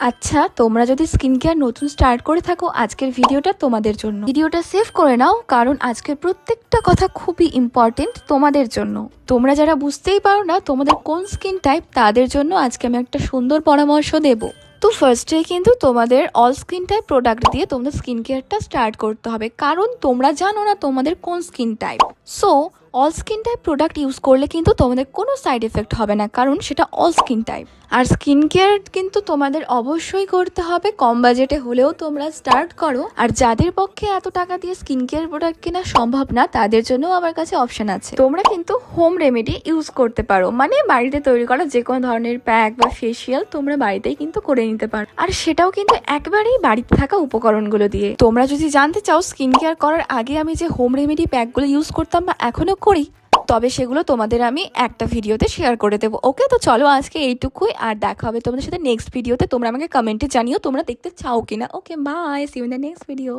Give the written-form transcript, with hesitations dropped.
আচ্ছা, তোমরা যদি স্কিন কেয়ার নতুন স্টার্ট করে থাকো, আজকের ভিডিওটা তোমাদের জন্য। ভিডিওটা সেভ করে নাও, কারণ আজকের প্রত্যেকটা কথা খুবই ইম্পর্টেন্ট তোমাদের জন্য। তোমরা যারা বুঝতেই পারো না তোমাদের কোন স্কিন টাইপ, তাদের জন্য আজকে আমি একটা সুন্দর পরামর্শ দেবো। তো ফার্স্টে কিন্তু তোমাদের অল স্কিন টাইপ প্রোডাক্ট দিয়ে তোমাদের স্কিন কেয়ারটা স্টার্ট করতে হবে, কারণ তোমরা জানো না তোমাদের কোন skin type. So all skin type product use করলে কিন্তু তোমাদের কোনো সাইড এফেক্ট হবে না, কারণ সেটা অল স্কিন টাইপ। আর স্কিন কেয়ার কিন্তু তোমাদের অবশ্যই করতে হবে, কম বাজেটে হলেও তোমরা স্টার্ট করো। আর যাদের পক্ষে এত টাকা দিয়ে স্কিন কেয়ার প্রোডাক্ট কেনা সম্ভব না, তাদের জন্য আমার কাছে অপশন আছে। তোমরা কিন্তু হোম রেমেডি ইউজ করতে পারো, মানে বাড়িতে তৈরি করা যে কোনো ধরনের প্যাক বা ফেসিয়াল তোমরা বাড়িতেই কিন্তু করে নিতে পারো। আর সেটাও কিন্তু একবারেই বাড়িতে থাকা উপকরণগুলো দিয়ে। তোমরা যদি জানতে চাও স্কিন কেয়ার করার আগে আমি যে হোম রেমেডি প্যাকগুলো ইউজ করতাম বা এখনো করি, তবে সেগুলো তোমাদের আমি একটা ভিডিওতে শেয়ার করে দেবো। ওকে, তো চলো আজকে এইটুকুই, আর দেখা হবে তোমাদের সাথে নেক্সট ভিডিওতে। তোমরা আমাকে কমেন্টে জানিও তোমরা দেখতে চাও কিনা। Okay, bye, see you in the next video.